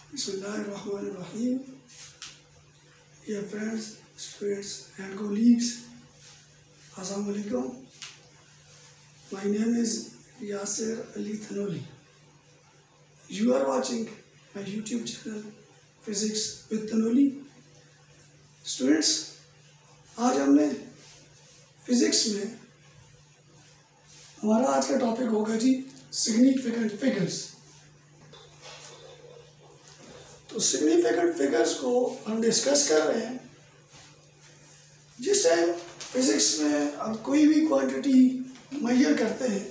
Bismillahirrahmanirrahim. Dear friends, students and colleagues, Assalamu alaikum. My name is Yasir Ali Thanoli. You are watching my YouTube channel Physics with Thanoli. Students, आज हमने physics में हमारा आज का topic होगा जी significant figures. तो significant figures को हम डिस्कस कर रहे हैं। जिस टाइम फिजिक्स में आप कोई भी क्वांटिटी मेजर करते हैं,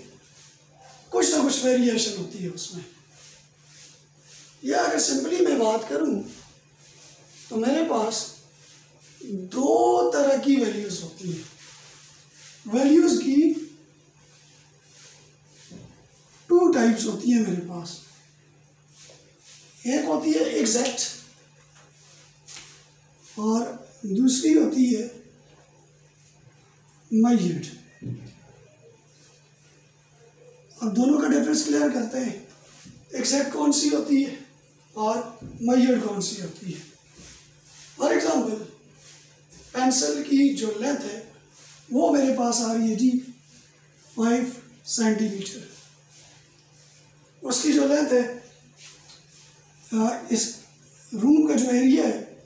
कुछ ना कुछ वेरिएशन होती है उसमें। या अगर सिंपली मैं बात करूं तो मेरे पास दो तरह की वैल्यूज होती हैं। वैल्यूज की टू टाइप्स होती है मेरे पास। एक होती है एग्जैक्ट और दूसरी होती है मेजर्ड। अब दोनों का डिफरेंस क्लियर करते हैं। एग्जैक्ट कौन सी होती है और मेजर्ड कौन सी होती है। फॉर एग्जांपल, पेंसिल की जो लेंथ है वो मेरे पास आ रही है जी 5 सेंटीमीटर। उसकी जो लेंथ है, इस रूम का जो एरिया है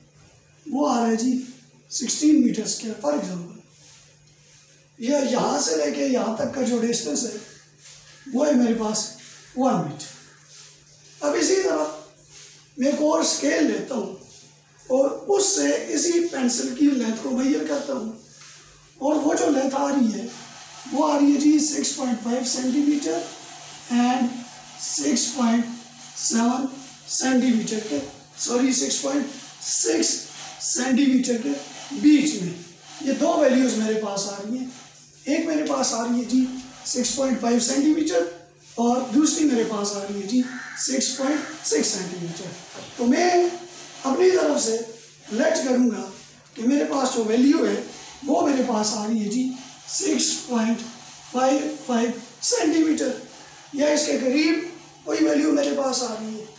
वो आ रहा है जी 16 मीटर स्क्वायर। फॉर एग्जांपल, यह यहाँ से लेके यहाँ तक का जो डिस्टेंस है वो है मेरे पास 1 मीटर। अब इसी तरह मैं एक और स्केल लेता हूँ और उससे इसी पेंसिल की लेंथ को मेजर करता हूँ, और वो जो लेंथ आ रही है वो आ रही है जी 6.5 सेंटीमीटर एंड 6.7 सेंटीमीटर के 6.6 सेंटीमीटर के बीच में। ये दो वैल्यूज़ मेरे पास आ रही हैं। एक मेरे पास आ रही है जी 6.5 सेंटीमीटर और दूसरी मेरे पास आ रही है जी 6.6 सेंटीमीटर। तो मैं अपनी तरफ से लेट करूँगा कि मेरे पास जो वैल्यू है वो मेरे पास आ रही है जी 6.55 सेंटीमीटर, या इसके करीब कोई वैल्यू मेरे पास आ रही है।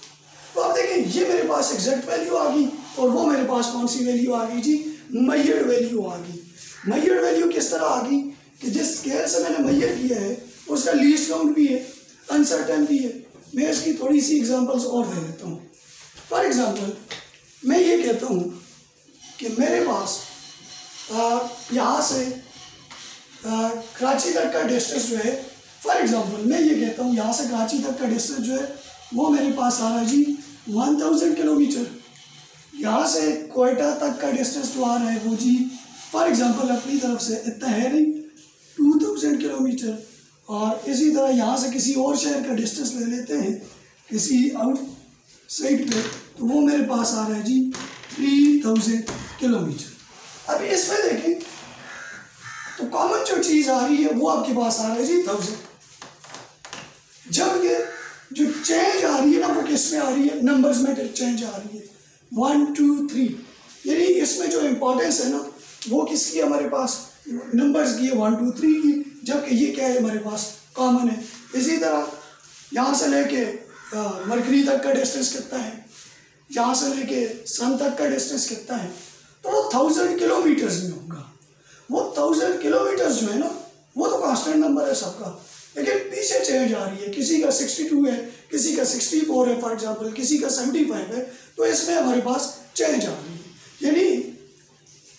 तो आप देखें, ये मेरे पास एग्जैक्ट वैल्यू आ गई और वो मेरे पास कौन सी वैल्यू आ गई जी, मेजर्ड वैल्यू आ गई। मेजर्ड वैल्यू किस तरह आ गई कि जिस स्केल से मैंने मेजर किया है उसका लीस्ट काउंट भी है, अनसर्टेन भी है। मैं इसकी थोड़ी सी एग्जांपल्स और दे देता हूँ। फॉर एग्जांपल, मैं ये कहता हूँ कि मेरे पास यहाँ से कराची तक का डिस्टेंस जो है, फॉर एग्जांपल मैं ये कहता हूँ यहाँ से कराची तक का डिस्टेंस जो है वो मेरे पास आ रहा है जी 1000 किलोमीटर। यहाँ से कोयटा तक का डिस्टेंस जो आ रहा है वो जी फॉर एग्जांपल अपनी तरफ से इतना है नहीं, 2000 किलोमीटर। और इसी तरह यहाँ से किसी और शहर का डिस्टेंस ले लेते हैं किसी आउटसाइड पे, तो वो मेरे पास आ रहा है जी 3000 किलोमीटर। अब इसमें देखें तो कॉमन जो चीज़ आ रही है वो आपके पास आ रहा है जी 1000। जब ये जो चेंज आ रही है ना वो किस में आ रही है, नंबर्स में चेंज आ रही है 1 2 3, यानी इसमें जो इम्पोर्टेंस है ना वो किसकी हमारे पास, नंबर्स की है 1 2 3 की, जबकि ये क्या है हमारे पास कॉमन है। इसी तरह यहाँ से लेके मरकरी तक का डिस्टेंस कितना है, यहाँ से लेके सन तक का डिस्टेंस कितना है, तो वो 1000 किलोमीटर्स में होगा। वो 1000 किलोमीटर्स जो है ना वो तो कांस्टेंट नंबर है सबका, लेकिन पीछे चेंज आ रही है। किसी का 62 है, किसी का 64 है, फॉर एग्जांपल किसी का 75 है, तो इसमें हमारे पास चेंज आ रही है। यानी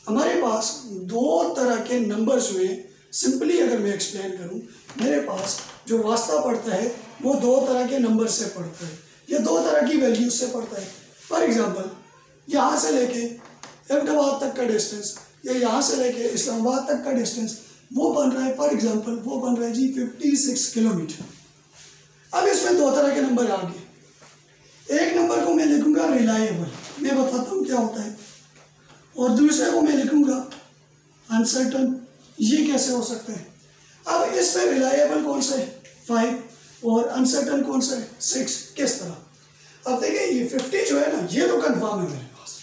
हमारे पास दो तरह के नंबर्स हुए। सिंपली अगर मैं एक्सप्लेन करूं, मेरे पास जो वास्ता पड़ता है वो दो तरह के नंबर से पड़ता है, या दो तरह की वैल्यूज से पड़ता है। फॉर एग्जांपल, यहाँ से लेके अहमदाबाद तक का डिस्टेंस या यहाँ से लेके इस्लामाबाद तक का डिस्टेंस वो बन रहा है, फॉर एग्जांपल वो बन रहा है जी 56 किलोमीटर। अब इसमें दो तरह के नंबर आ गए। एक नंबर को मैं लिखूंगा रिलायबल, मैं बताता हूँ क्या होता है, और दूसरे को मैं लिखूंगा अनसर्टन। ये कैसे हो सकता है? अब इसमें रिलायबल कौन सा है 5 और अनसर्टन कौन सा है 6। किस तरह? अब देखिए, ये 50 जो है ना ये तो कंफर्म है मेरे पास,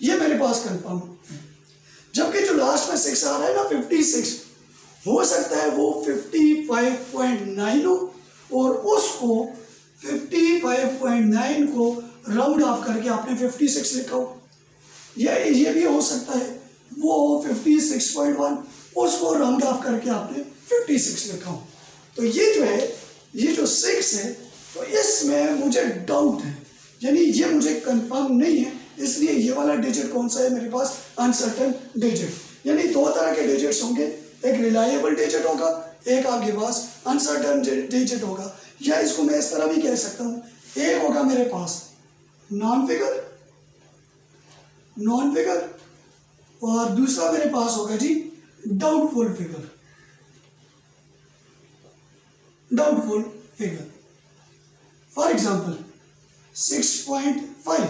ये मेरे पास कंफर्म है। जबकि जो लास्ट में 6 आ रहा है ना 56, हो सकता है वो 55.9 हो और उसको 55.9 को राउंड ऑफ करके आपने 56 लिखा हो, या ये भी हो सकता है वो 56.1, उसको राउंड ऑफ करके आपने 56 लिखा हो। तो ये जो है, ये जो 6 है, तो इसमें मुझे डाउट है, यानी ये मुझे कंफर्म नहीं है, इसलिए ये वाला डिजिट कौन सा है मेरे पास, अनसर्टेन डिजिट। यानी दो तरह के डिजिट्स होंगे, एक रिलायबल डिजिट होगा, एक आपके पास अनसर्टेन डिजिट होगा। या इसको मैं इस तरह भी कह सकता हूँ, एक होगा मेरे पास नॉन फिगर और दूसरा मेरे पास होगा जी doubtful figure. For example 6.5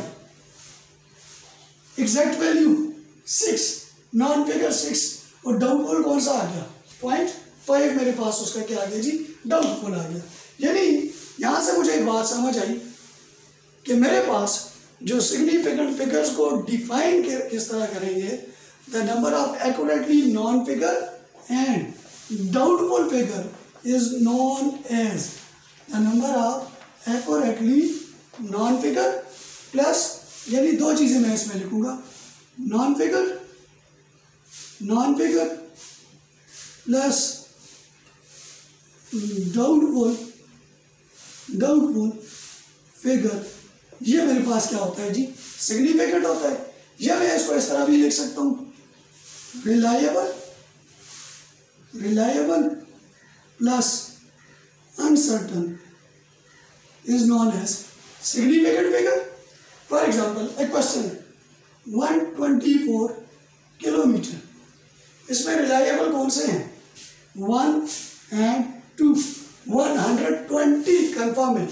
exact value 6, non figure 6 और डाउटफुल कौन सा आ गया 0.5, मेरे पास उसका क्या आ गया जी, डाउटफुल आ गया। यानी यहां से मुझे एक बात समझ आई कि मेरे पास जो सिग्निफिकेंट फिगर्स को डिफाइन किस तरह करेंगे, the number of accurately known figure and doubtful figure is known as the number of accurately known figure plus, यानी दो चीजें मैं इसमें लिखूंगा, known figure plus doubtful figure. ये मेरे पास क्या होता है जी, सिग्निफिकेंट होता है। या मैं इसको इस तरह भी लिख सकता हूँ, reliable plus uncertain is known as significant figure. For example एक क्वेश्चन है 124 किलोमीटर, इसमें रिलायबल कौन से हैं 1 एंड 2, 120 कंफर्म है।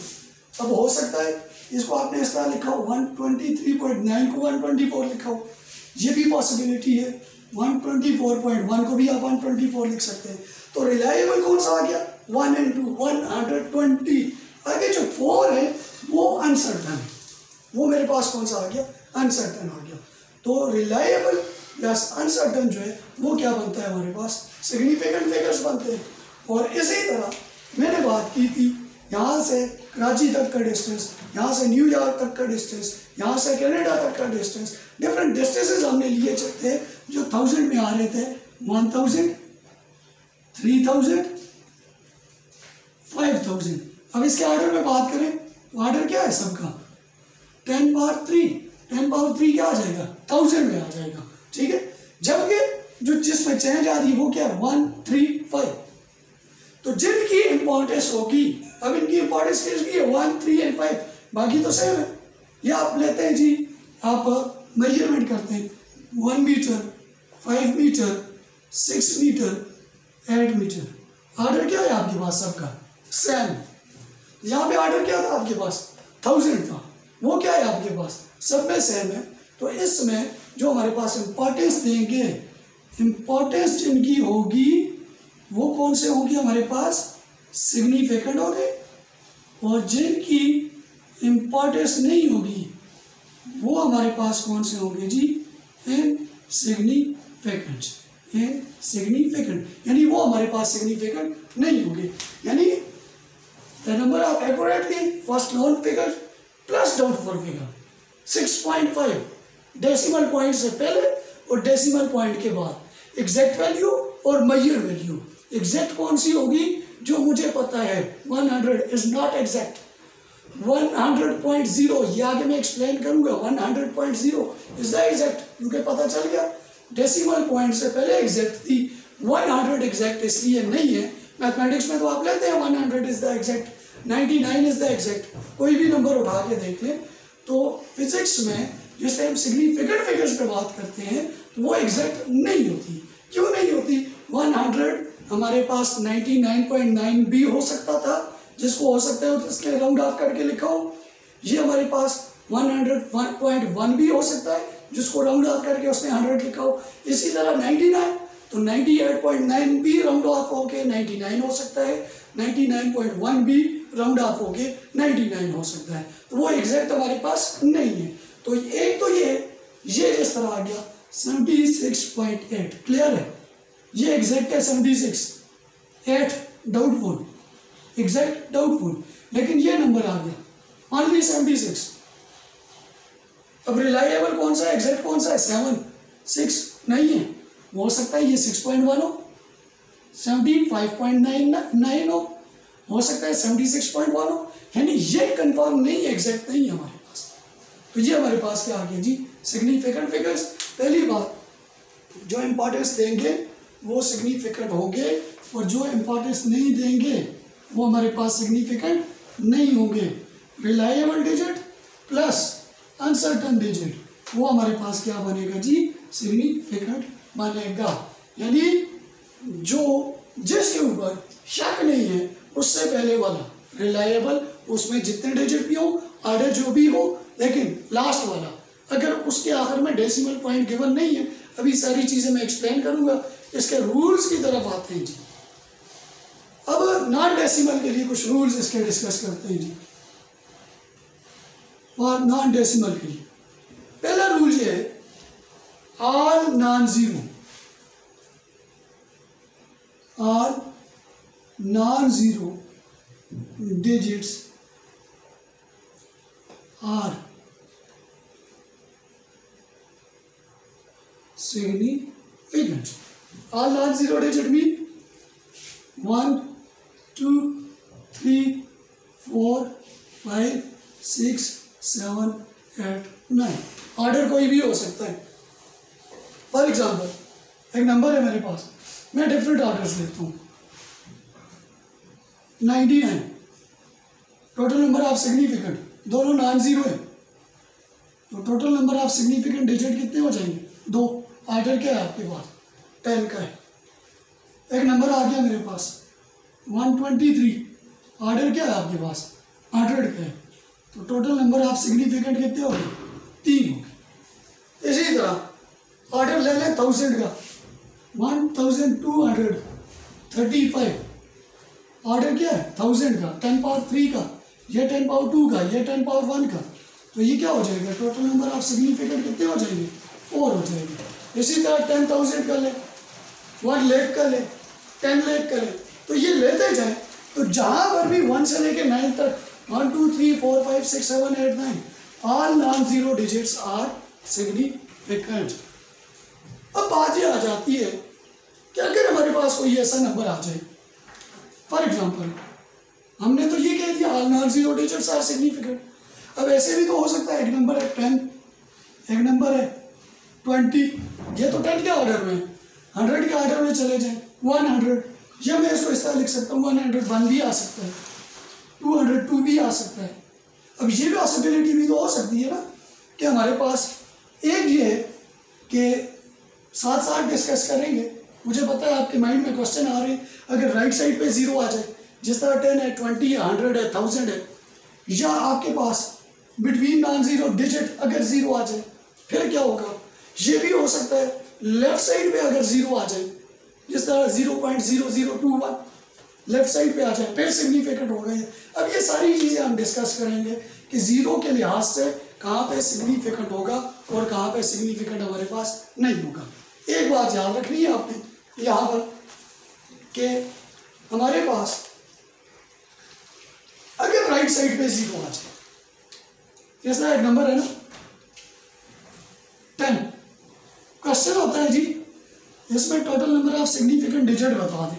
अब हो सकता है इसको आपने इस तरह लिखा हो 123.9 को 124 लिखा हो, ये भी पॉसिबिलिटी है। 124.1 को भी आप 124 लिख सकते हैं। तो रिलायबल कौन सा आ गया 1 एंड 2, 120। आगे जो 4 है वो अनसर्टन है, वो मेरे पास कौन सा आ गया, अनसर्टन आ गया। तो रिलायबल प्लस अनसर्टन जो है वो क्या बनता है हमारे पास, सिग्निफिकेंट फिगर्स बनते हैं। और इसी तरह मैंने बात की थी यहाँ से कराची तक का डिस्टेंस, यहाँ से न्यूयॉर्क तक का डिस्टेंस, यहाँ से कनाडा तक का डिस्टेंस, डिफरेंट डिस्टेंसेस हमने लिए थे जो 1000 में आ रहे थे, 1000, 3000, 5000। अब इसके ऑर्डर में बात करें तो ऑर्डर क्या है सबका 10 पावर 3 क्या आ जाएगा 1000 में आ जाएगा, ठीक है। जबकि जो जिसमें चेंज आ रही है वो क्या है 1, 3, 5। तो जिनकी इंपॉर्टेंस होगी, अब इनकी इंपॉर्टेंस किसकी है 1, 3 एंड 5, बाकी तो सेम है। ये आप लेते हैं जी, आप मेजरमेंट करते हैं 1 metre, 5 metre, 6 metre, 8 metre. Order क्या है आपके पास सबका सेम। यहाँ पे ऑर्डर क्या था आपके पास 1000 था, वो क्या है आपके पास सब में सेम है। तो इसमें जो हमारे पास इंपॉर्टेंस देंगे, इंपॉर्टेंस जिनकी होगी वो कौन से होगी हमारे पास सिग्निफिकेंट होंगे, और जिनकी इंपॉर्टेंस नहीं होगी वो हमारे पास कौन से होंगे जी इनसिग्निफिकेंट, यानी वो हमारे पास सिग्निफिकेंट नहीं होंगे। यानी the number of accurately first known figure plus doubtful figure 6.5 decimal point से पहले और डेसिमल पॉइंट के बाद एग्जैक्ट वैल्यू और मेजर वैल्यू। एग्जैक्ट कौन सी होगी जो मुझे पता है 100 इज नॉट एग्जैक्ट, 100.0 ये आगे मैं एक्सप्लेन करूंगा, 100.0 इज द एग्जैक्ट, क्योंकि पता चल गया डेसिमल पॉइंट से पहले एग्जैक्ट थी। 100 एग्जैक्ट इसलिए नहीं है, मैथमेटिक्स में तो आप लेते हैं 100 is the exact, 99 is the exact, कोई भी नंबर उठा के देख लें। तो फिजिक्स में जिस टाइम सिग्निफिकेंट फिगर्स पे बात करते हैं तो वो एग्जैक्ट नहीं होती। क्यों नहीं होती, 100 हमारे पास 99.9 भी हो सकता था, जिसको हो सकता है तो इसके राउंड ऑफ करके लिखा हो। ये हमारे पास 101.1 भी हो सकता है, जिसको राउंड ऑफ करके उसने 100 लिखा हो। इसी तरह 99 तो 98.9 भी राउंड ऑफ होके 99 हो सकता है, 99.1 भी राउंड ऑफ होके 99 हो सकता है। तो वो एग्जैक्ट हमारे पास नहीं है। तो एक तो ये जिस तरह आ गया 76.8 क्लियर है, ये एग्जैक्ट है 76, 8 डाउटफुल, एग्जैक्ट डाउटफुल, लेकिन ये नंबर आ गया ओनली 76, अब रिलायबल कौन सा है, एग्जैक्ट कौन सा है, 7 6 नहीं है, हो सकता है ये 6.1 हो, 75.99 हो सकता है 76.1 हो, यानी ये कंफर्म नहीं है, एग्जैक्ट नहीं है हमारे पास। तो ये हमारे पास क्या आ गया जी, सिग्निफिकेंट फिगर्स। पहली बात, जो इंपॉर्टेंस देंगे वो सिग्निफिकेंट होंगे, और जो इंपॉर्टेंस नहीं देंगे वो हमारे पास सिग्निफिकेंट नहीं होंगे। Reliable digit plus uncertain digit, वो हमारे पास क्या बनेगा जी, सिग्निफिकेंट बनेगा। यानी जो जिसके ऊपर शक नहीं है उससे पहले वाला रिलायबल, उसमें जितने डिजिट भी हो, आर्डर जो भी हो, लेकिन लास्ट वाला अगर उसके आखिर में डेसिमल पॉइंट गिवन नहीं है, अभी सारी चीज़ें मैं एक्सप्लेन करूंगा। इसके रूल्स की तरफ आते हैं जी। अब नॉन डेसिमल के लिए कुछ रूल्स इसके डिस्कस करते हैं जी। और नॉन डेसिमल के लिए पहला रूल ये है, all non zero digits are significant. All non-zero digit mean 1 2 3 4 5 6 7 8 9। Order कोई भी हो सकता है। फॉर एग्जाम्पल, एक नंबर है मेरे पास, मैं डिफरेंट ऑर्डर्स लेता हूँ। 99 टोटल नंबर ऑफ सिग्निफिकेंट, दोनों नॉन जीरो है, तो total number of significant digit कितने हो जाएंगे, 2। ऑर्डर क्या है आपके पास, 10 का है। एक नंबर आ गया मेरे पास 123, ऑर्डर क्या है आपके पास, 100 का है, तो टोटल नंबर ऑफ सिग्निफिकेंट कितने हो गए, 3 हो गए। इसी तरह ऑर्डर ले लें 1000 का, 1235, ऑर्डर क्या है 1000 का, 10 पावर 3 का, ये 10 पावर 2 का, ये 10 पावर 1 का, तो ये क्या हो जाएगा, टोटल नंबर ऑफ सिग्निफिकेंट कितने हो जाएंगे, 4 हो जाएंगे। इसी तरह 10,000 का ले, 1 लाख का ले, 10 लाख का ले, तो ये लेते जाए, तो जहाँ पर भी 1 से लेके 9 तक, 1 2 3 4 5 6 7 8 9, all non zero digits are significant. अब बात ये आ जाती है कि अगर हमारे पास कोई ऐसा नंबर आ जाए, फॉर एग्जाम्पल हमने तो ये कह दिया all non zero digits are significant. अब ऐसे भी तो हो सकता है, एक नंबर है 10, एक नंबर है 20, ये तो 10 के ऑर्डर में, 100 के ऑर्डर में चले जाए, 100, या मैं इसको इस तरह लिख सकता हूँ, 101 भी आ सकता है, 202 भी आ सकता है। अब ये पॉसिबिलिटी भी तो हो सकती है ना कि हमारे पास एक ये है कि साथ साथ डिस्कस करेंगे। मुझे पता है आपके माइंड में क्वेश्चन आ रहे हैं, अगर राइट साइड पे 0 आ जाए, जिस तरह 10 है, 20 है, 100 है, 1000 है, या आपके पास बिटवीन नॉन जीरो डिजिट अगर 0 आ जाए, फिर क्या होगा, ये भी हो सकता है लेफ्ट साइड पे अगर 0 आ जाए, जिस तरह 0.0021 लेफ्ट साइड पे आ जाए, फिर सिग्निफिकेंट हो गए। अब ये सारी चीज़ें हम डिस्कस करेंगे कि 0 के लिहाज से कहाँ पे सिग्निफिकेंट होगा और कहाँ पे सिग्निफिकेंट हमारे पास नहीं होगा। एक बात याद रखनी है आपने यहाँ पर कि हमारे पास अगर राइट साइड पे 0 आ जाए, जैसा एक नंबर है ना 10, क्वेश्चन होता है जी इसमें total number of significant digit बता दें।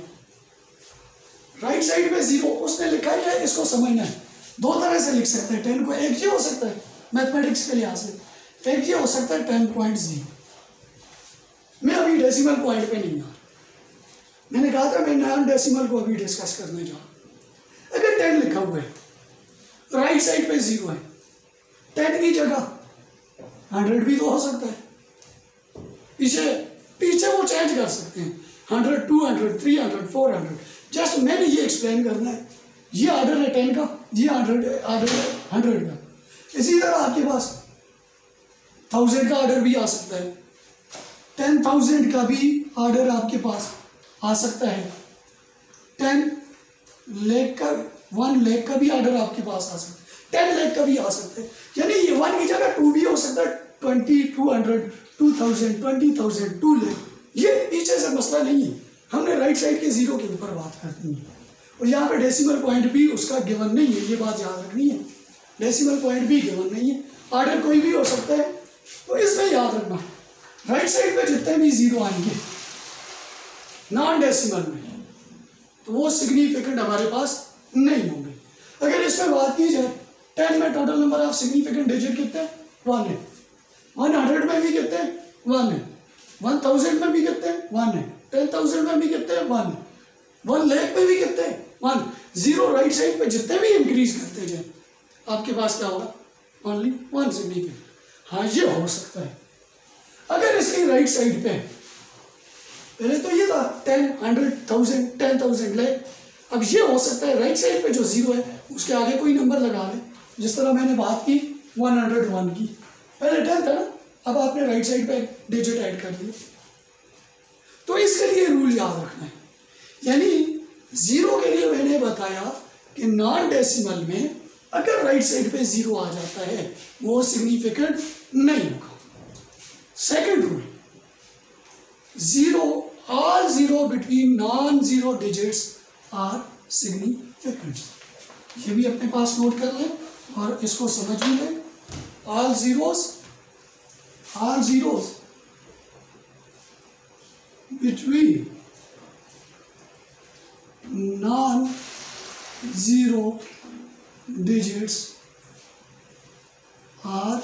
राइट साइड पे 0 उसने लिखा ही है, इसको समझना है। दो तरह से लिख सकते हैं 10 को, एक ये हो सकता है मैथमेटिक्स के लिहाज से, एक ये हो सकता है 10.0। मैं अभी डेसिमल पॉइंट पे नहीं आ, मैंने कहा था मैं नॉन डेसिमल को अभी डिस्कस करने जा रहा। अगर 10 लिखा हुआ है, राइट साइड पे 0 है, 10 की जगह 100 भी तो हो सकता है, पीछे वो चेंज कर सकते हैं, 100 200 300 400। जस्ट मैंने ये एक्सप्लेन करना है, ये ऑर्डर है 10 का, ये ऑर्डर है 100 का। इसी तरह आपके पास 1000 का ऑर्डर भी आ सकता है, 10,000 का भी ऑर्डर आपके पास आ सकता है, 10 लाख का 1 लाख का भी ऑर्डर आपके पास आ सकता है, 10 लाख का भी आ सकता है। यानी ये 1 की जगह 2 भी हो सकता है, 20 200 2000 20,000 2 लाख। ये पीछे से मसला नहीं है, हमने राइट साइड के 0 के ऊपर बात करनी है, और यहाँ पे डेसिमल पॉइंट भी उसका गिवन नहीं है, ये बात याद रखनी है। डेसिमल पॉइंट भी गिवन नहीं है, ऑर्डर कोई भी हो सकता है। तो इसमें याद रखना राइट साइड पे जितने भी जीरो आएंगे नॉन डेसिमल में तो वो सिग्निफिकेंट हमारे पास नहीं होंगे। अगर इसमें बात की जाए 10 में total number of significant digit कितने हैं? 1 है। 100 में भी कितने हैं? 1 है। 1000 में भी कितने हैं? 1 है। 10,000 में भी कितने हैं? 1 है। 1 लाख में भी कितने हैं? 1। जीरो राइट साइड पे जितने भी इंक्रीज करते जाए आपके पास क्या होगा? Only 1 significant. हाँ ये हो सकता है अगर इसकी राइट साइड पे पहले तो ये था 10, 100, 1000, 10,000 लाख। अब ये हो सकता है राइट साइड पे जो जीरो है उसके आगे कोई नंबर लगा ले, जिस तरह मैंने बात की 101 की, पहले 10 था ना, अब आपने राइट साइड पे डिजिट ऐड कर दिया। तो इसके लिए रूल याद रखना है, यानी जीरो के लिए मैंने बताया कि नॉन डेसिमल में अगर राइट साइड पे जीरो आ जाता है वो सिग्निफिकेंट नहीं होगा। Second rule, zero, all zero between non zero digits are significant. ये भी अपने पास नोट कर लें और इसको समझ भी लें। All zeros between non zero digits are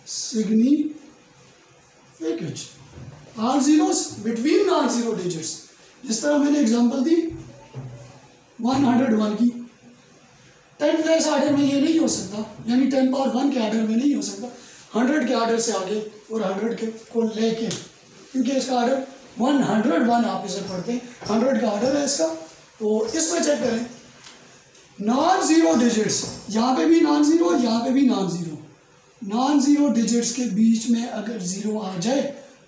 significant. All zeros between non zero digits, जिस तरह मैंने एग्जांपल दी 101 की, 10 प्लस ऑर्डर में ये नहीं हो सकता, यानी 10 पावर 1 के ऑर्डर में नहीं हो सकता, 100 के ऑर्डर से आगे और 100 के को लेके, क्योंकि इसका ऑर्डर 101 आप इसे पढ़ते हैं, 100 का ऑर्डर है इसका। तो इसमें चेक करें नॉन जीरो डिजिट्स, यहाँ पे भी नॉन जीरो, यहाँ पे भी non zero, non zero digits के बीच में अगर जीरो आ जाए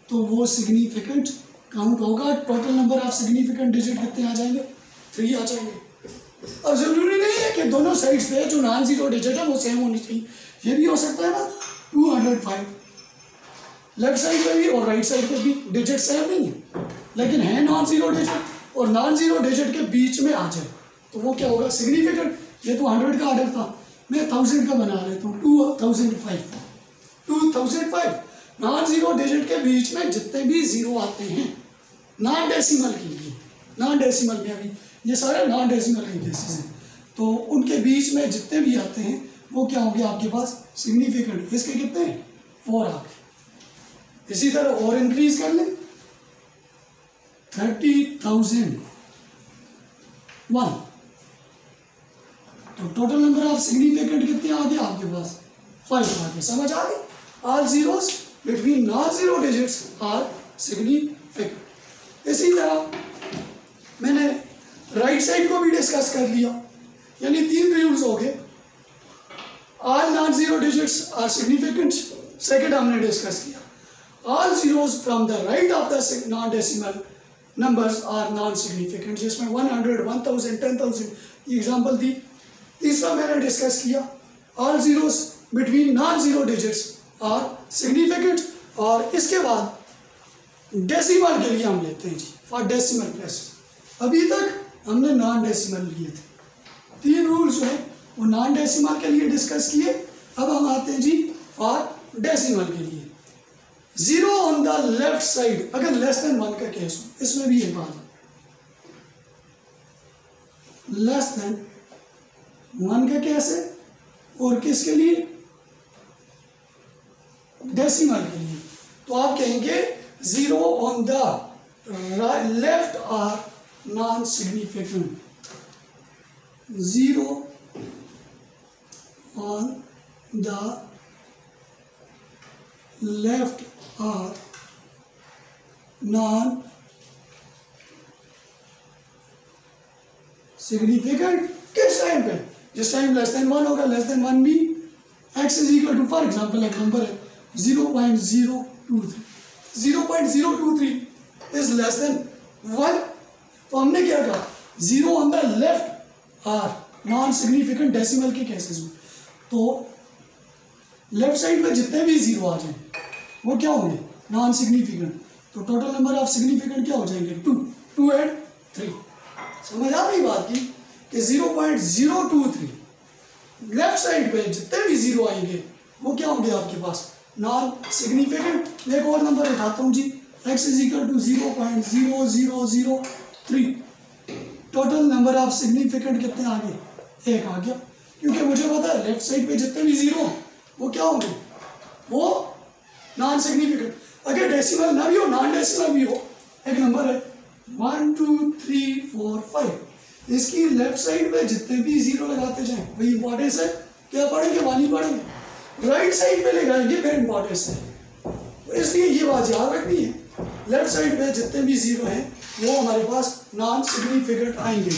तो वो सिग्निफिकेंट काउंट होगा। Total number of significant digit कितने आ जाएंगे? 3 आ जाएंगे। अब जरूरी नहीं है कि दोनों साइड्स पे जो नॉन जीरो डिजिट है वो सेम होनी चाहिए, ये भी हो सकता है ना 205, लेफ्ट साइड पे भी और राइट साइड पे भी डिजिट सेम नहीं है, लेकिन है नॉन जीरो डिजिट और नॉन जीरो डिजिट के बीच में आ जाए तो वो क्या होगा? सिग्निफिकेंट। ये तो 100 का ऑर्डर था, मैं 1000 का बना लेता हूँ, 2005 नॉन जीरो डिजिट के बीच में जितने भी जीरो आते हैं नॉन डेसिमल के लिए, नॉन डेसिमल में अभी ये सारे नॉन डेसिमल के केसेस हैं, तो उनके बीच में जितने भी आते हैं वो क्या होंगे आपके पास? सिग्निफिकेंट। इसके कितने? 4 आ गए। इसी तरह और इंक्रीज कर लें 30,001, तो टोटल नंबर ऑफ सिग्निफिकेंट कितने आ गए आपके पास? 5 आ गए। समझ आ गई? All zeros between non zero digits are significant. इसी तरह मैंने राइट साइड को भी डिस्कस कर लिया, यानी 3 रूल्स हो गए। All non zero digits are significant, second हमने डिस्कस किया all zeros from the right of the non decimal numbers are non significant, जिसमें 100, 1000, 10,000 की एग्जाम्पल दी। तीसरा मैंने डिस्कस किया all zeros between non zero digits are significant, और इसके बाद डेसिमल के लिए हम लेते हैं जी फॉर डेसिमल प्लेस। अभी तक हमने नॉन डेसिमल लिए थे, 3 रूल्स जो है वो नॉन डेसिमल के लिए डिस्कस किए। अब हम आते हैं जी फॉर डेसिमल के लिए। Zero on the left side, अगर लेस देन 1 का केस हो, इसमें भी एक बात, लेस देन 1 का केस है और किसके लिए? डेसिमल के लिए। तो आप कहेंगे zero on the left are non significant, zero on the left are non significant. किस टाइम पे? जिस टाइम लेस देन 1 होगा, लेस देन 1 भी x is equal to, for example एक नंबर है 0.023, 0.023 इज लेस देन 1, तो हमने क्या कहा? Zero on the left are non significant decimal के केसेस में, तो लेफ्ट साइड में जितने भी जीरो आ जाए वो क्या होंगे? Non significant. तो टोटल नंबर ऑफ सिग्निफिकेंट क्या हो जाएंगे? 2 एंड 3। समझ आ रही बात की कि 0.023 लेफ्ट साइड पे जितने भी जीरो आएंगे वो क्या होंगे आपके पास, नॉन सिग्निफिकेंट। मैं एक और नंबर उठाता हूँ जी, x is equal to 0.0003। Total number of significant कितने आ गए, 1 आ गया, क्योंकि मुझे पता है लेफ्ट साइड पे जितने भी जीरो वो क्या होंगे, वो नॉन सिग्निफिकेंट। अगर डेसिमल ना भी हो, नॉन डेसिमल भी हो, एक नंबर है 1 2 3 4 5, इसकी लेफ्ट साइड पे जितने भी जीरो लगाते जाएं वही इंपॉर्टेंस है, क्या पढ़ेंगे, वाली पढ़ेंगे। राइट साइड पे लगाएंगे फिर इंपॉर्टेंस है, तो इसलिए ये बात याद रखनी है, लेफ्ट साइड पे जितने भी जीरो हैं वो हमारे पास नॉन सिग्निफिकेंट आएंगे।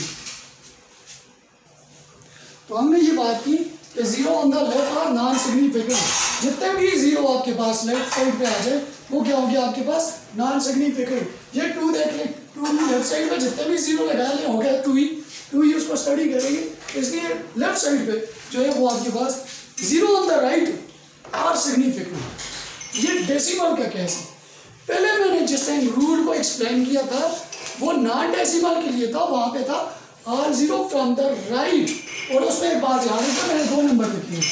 तो हमने ये बात की कि zero on the left are non significant, जितने भी जीरो आपके पास लेफ्ट साइड पे आ जाए वो क्या हो गया आपके पास, नॉन सिग्निफिकेंट। ये 2 देख ले, 2 लेफ्ट साइड पे जितने भी जीरो लगा ले हो गया 2 ही उसको स्टडी करेंगे, इसलिए लेफ्ट साइड पे जो है वो आपके पास zero on the right are significant. ये डेसिमल का केस है। पहले मैंने जिस टाइम रूल को एक्सप्लेन किया था वो नॉन डेसिमल के लिए था, वहां पे था R0 फ्रॉम द राइट, और उसमें एक बात याद रखो, मैंने 2 नंबर लिखे हैं,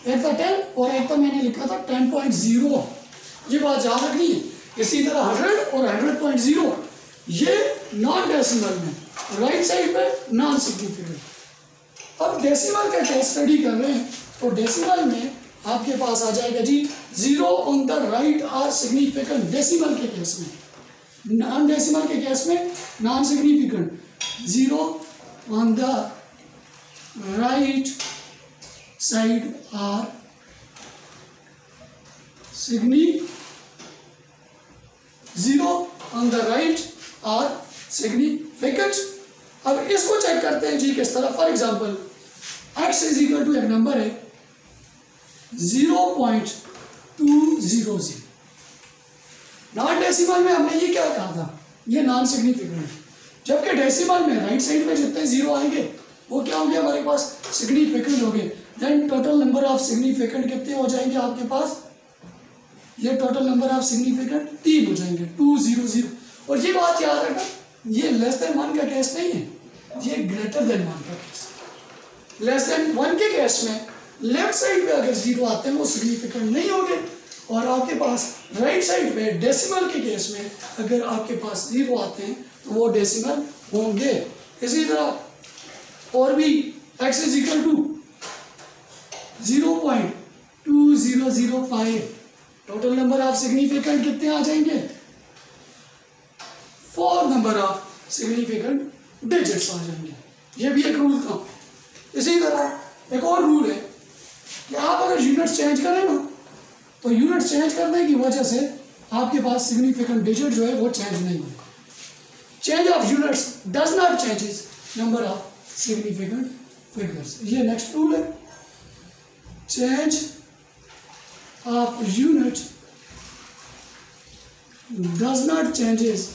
एक था 10 और एक तो मैंने लिखा था 10.0। ये बात याद रखनी है। इसी तरह 100 और 100.0 ये नॉन डेसिमल में, राइट साइड पे नॉन सिग्निफिकेंट। अब डेसिमल का केस स्टडी कर रहे हैं, तो डेसिमल में आपके पास आ जाएगा जी zero on the right are significant decimal के केस में। नॉन डेसिमल के केस में non significant, zero on the right side are zero on the right are significant. अब इसको चेक करते हैं जी किस तरह। For example x is equal to एक नंबर है 0.200। नॉन डेसिमल में हमने ये क्या कहा था, ये नॉन सिग्निफिकेंट, जबकि डेसिमल में राइट साइड में जितने जीरो आएंगे वो क्या होंगे हमारे पास, सिग्निफिकेंट हो गए। Then total number of significant कितने हो जाएंगे आपके पास, ये टोटल नंबर ऑफ सिग्निफिकेंट 3 हो जाएंगे, 200। और ये बात याद रखना, ये लेस देन 1 का केस नहीं है, ये ग्रेटर देन 1 का केस। लेस देन 1 के केस में लेफ्ट साइड पे अगर जीरो आते हैं वो सिग्निफिकेंट नहीं होंगे, और आपके पास राइट साइड पे डेसिमल के केस में अगर आपके पास जीरो आते हैं तो वो डेसिमल होंगे। इसी तरह और भी x is equal to 0.2005, total number of significant कितने आ जाएंगे, 4 नंबर ऑफ सिग्निफिकेंट डिजिट्स आ जाएंगे। ये भी एक रूल था। इसी तरह एक और रूल है कि आप अगर यूनिट चेंज करें ना, तो यूनिट चेंज करने की वजह से आपके पास सिग्निफिकेंट डिजिट जो है वो चेंज नहीं होगा। Change of units does not changes number of significant figures. ये नेक्स्ट रूल है, change of unit does not changes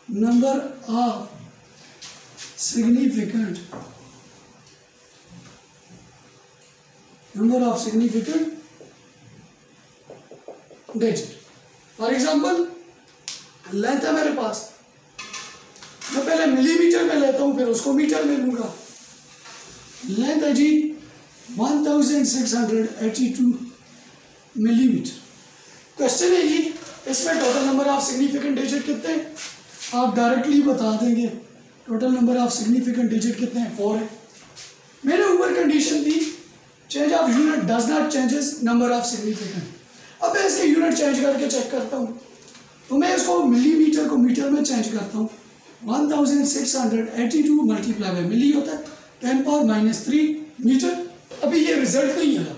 number of significant digit। For example length है मेरे पास, मैं पहले मिलीमीटर में लेता हूं फिर उसको मीटर में लूंगा। लेंथ है जी 1682 मिलीमीटर। क्वेश्चन है ये, इसमें total number of significant digit कितने, आप डायरेक्टली बता देंगे। Total number of significant digit कितने हैं, 4 है। मैंने ऊपर condition the change of unit does not changes number of significant. अब मैं इसके यूनिट चेंज करके चेक करता हूँ, तो मैं इसको मिलीमीटर को मीटर में चेंज करता हूँ। 1682 मल्टीप्लाई बाय मिली होता है 10⁻³ मीटर। अभी ये रिजल्ट नहीं आया,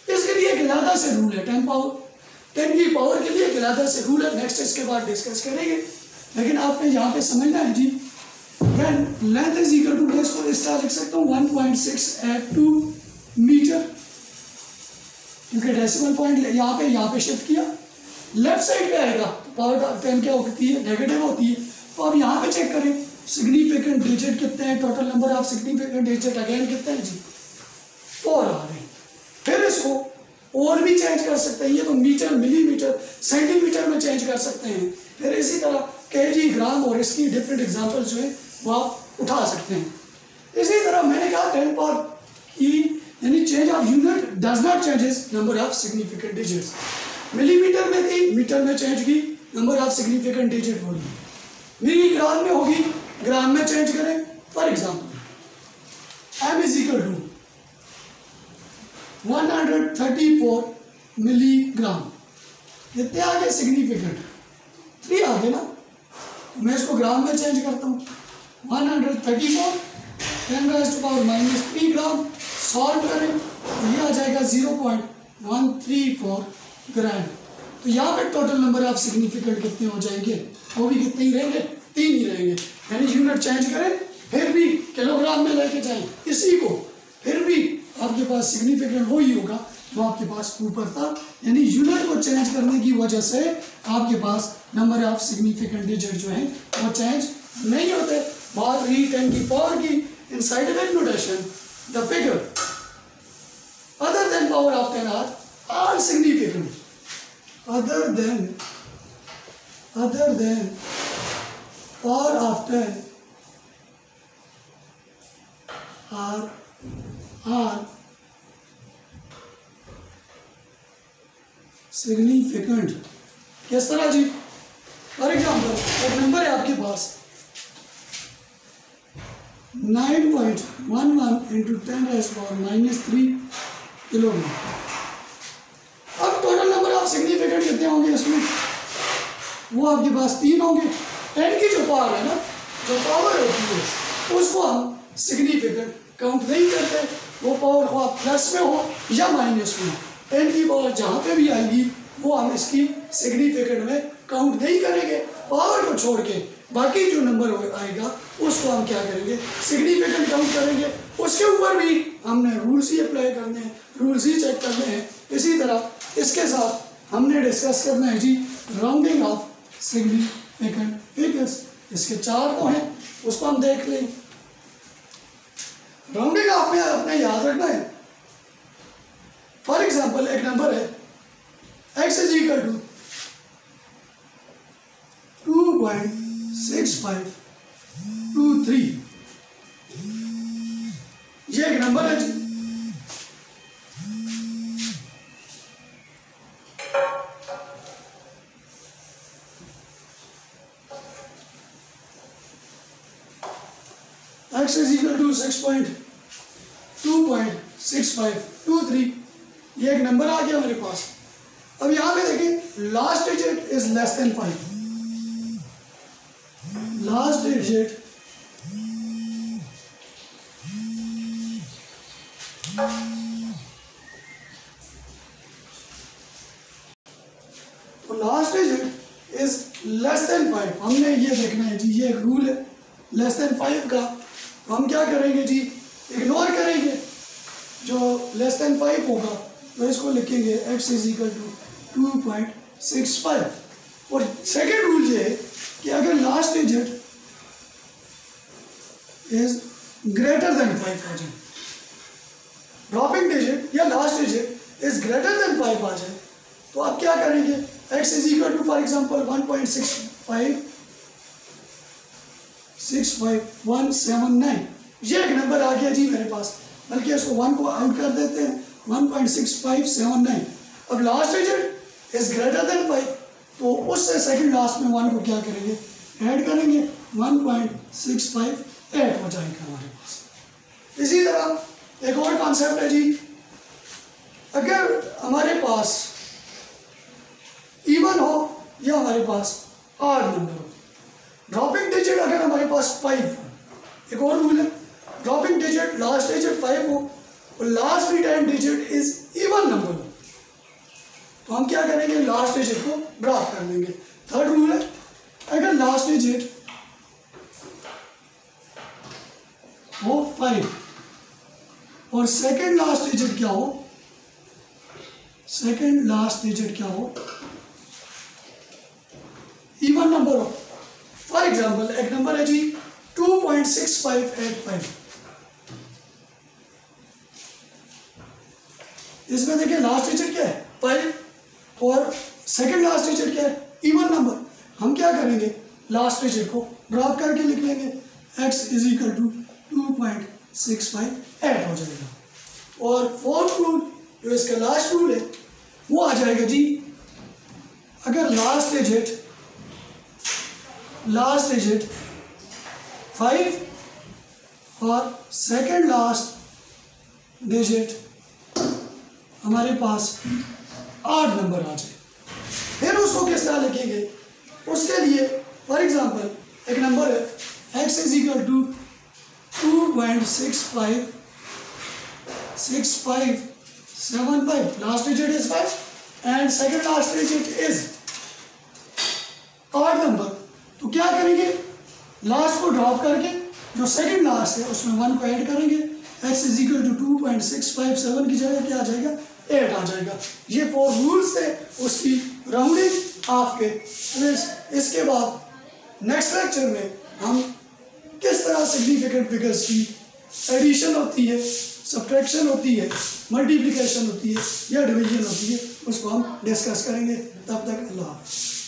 इसके लिए एक इलादा से रूल है, 10 की पावर के लिए एक इलादा से रूल है, नेक्स्ट इसके बाद डिस्कस करेंगे। लेकिन आपने यहाँ पे समझना है जी, लेंथ इज इक्वल टू, मैं इसको इस तरह लिख सकता हूँ 1.682 मीटर, क्योंकि डेसिमल पॉइंट यहाँ पे शिफ्ट किया। लेफ्ट साइड पे आएगा तो पावर 10 क्या होती है, नेगेटिव होती है। तो अब यहाँ पे चेक करें सिग्निफिकेंट डिजिट कितने हैं, total number of significant digit again कितने हैं जी, 4 आ रहे हैं। फिर इसको और भी चेंज कर सकते हैं, ये तो मीटर, मिलीमीटर, सेंटीमीटर में चेंज कर सकते हैं। फिर इसी तरह केजी, ग्राम और इसकी डिफरेंट एग्जाम्पल जो है वो आप उठा सकते हैं। इसी तरह मैंने कहा 10 पावर ई यानी change of unit does not changes number of significant digits. Millimetre में थी, मीटर में चेंज की, नंबर ऑफ सिग्निफिकेंट डिजिट होगी। मिलीग्राम में होगी, ग्राम में चेंज करें। For example m is equal to 134 milligram, कितने आगे सिग्निफिकेंट 3 आगे ना, मैं इसको ग्राम में चेंज करता हूँ 134 10⁻³ ग्राम। सॉल्व करें तो ये आ जाएगा 0.134 ग्राम। तो यहाँ पे टोटल नंबर ऑफ सिग्निफिकेंट कितने हो जाएंगे, वो भी कितने ही रहेंगे, 3 ही रहेंगे। यानी यूनिट चेंज करें फिर भी किलोग्राम में लेके जाएं इसी को, फिर भी आपके पास सिग्निफिकेंट वही होगा जो आपके पास ऊपर था। यानी यूनिट को चेंज करने की वजह से आपके पास नंबर ऑफ सिग्निफिकेंट डिजिट जो है वो चेंज नहीं होते। बात रही 10 की पावर की, in scientific notation the figure other than power of 10 are significant. Other than power of 10 are significant. किस तरह जी? फॉर एग्जाम्पल एक नंबर है आपके पास 9.11 इंटू 10⁻³ किलोग्राम। अब टोटल नंबर ऑफ सिग्निफिकेंट कितने होंगे इसमें, वो आपके पास 3 होंगे। 10 की जो पावर है ना, जो पावर होती है उसको हम सिग्निफिकेंट काउंट नहीं करते, वो पावर को आप प्लस में हो या माइनस में हो। 10 की पावर जहाँ पे भी आएगी वो हम इसकी सिग्निफिकेंट में काउंट नहीं करेंगे। पावर को छोड़ के बाकी जो नंबर आएगा उसको हम क्या करेंगे, सिग्निफिकेंट काउंट करेंगे। उसके ऊपर भी हमने रूल्स ही अप्लाई करने हैं, रूल्स ही चेक करने हैं। इसी तरह इसके साथ हमने डिस्कस करना है जी राउंडिंग ऑफ सिग्निफिकेंट फिगर्स। इसके 4 को हैं, उसको हम देख लें। राउंडिंग ऑफ में अपने याद रखना है। फॉर एग्जाम्पल एक नंबर है x इज इक्वल टू 2.6523, ये एक नंबर है जी। x इज इक्वल टू 2.6523, ये एक नंबर आ गया मेरे पास। अब यहां पे देखिए last digit is less than 5, last digit तो last digit is less than 5। हमने ये देखना है जी, ये एक रूल है लेस देन 5 का। तो हम क्या करेंगे जी, इग्नोर करेंगे जो लेस देन 5 होगा, तो इसको लिखेंगे x इज इक्वल टू 2.65। और सेकेंड रूल ये है कि अगर last digit is greater than 5 आ जाए, ड्रॉपिंग डिजिट या last digit is greater than 5 आ जाए, तो आप क्या करेंगे, x is equal to for example 1.65179, ये एक नंबर आ गया जी मेरे पास, बल्कि इसको 1 को आउट कर देते हैं 1.6579। अब last digit is greater than 5, तो उससे सेकंड लास्ट में 1 को क्या करेंगे, ऐड करेंगे, 1.658 हो जाएगा हमारे पास। इसी तरह एक और कॉन्सेप्ट है जी, अगर हमारे पास इवन हो या हमारे पास ऑड नंबर हो, ड्रॉपिंग डिजिट अगर हमारे पास 5 हो, एक और रूल है, ड्रॉपिंग डिजिट लास्ट डिजिट 5 हो और last return digit is even number हो, तो हम क्या करेंगे, लास्ट डिजिट को ड्रॉप कर देंगे। थर्ड रूल है, अगर लास्ट डिजिट हो 5 और सेकंड लास्ट डिजिट क्या हो, सेकंड लास्ट डिजिट क्या हो, इवन नंबर हो। फॉर एग्जाम्पल एक नंबर है जी 2.6585, इसमें देखिए लास्ट डिजिट क्या है 5 और सेकंड लास्ट डिजिट क्या है, इवन नंबर। हम क्या करेंगे, लास्ट डिजिट को ड्रॉप करके लिख लेंगे, x इज इक्वल टू 8 हो जाएगा। और फोर्थ रूल जो इसका लास्ट रूल है वो आ जाएगा जी, अगर लास्ट डिजिट 5 और सेकंड लास्ट डिजिट हमारे पास 8 नंबर आ जाए, फिर उसको किस तरह लिखेंगे? उसके लिए फॉर एग्जांपल एक नंबर है x is equal to 2.6575, last digit is 5 and second last digit is 8 number. तो क्या करेंगे? लास्ट को ड्रॉप करके जो सेकंड लास्ट है उसमें 1 को ऐड करेंगे, x इज इक्वल टू 2.657 की जगह क्या आ जाएगा? 8 आ जाएगा। ये 4 रूल्स थे उसकी राउंडिंग आपके। इसके बाद नेक्स्ट लेक्चर में हम किस तरह सिग्निफिकेंट फिगर्स की एडिशन होती है, सब्ट्रैक्शन होती है, मल्टीप्लिकेशन होती है या डिवीजन होती है, उसको हम डिस्कस करेंगे। तब तक अल्लाह हाफ़िज़।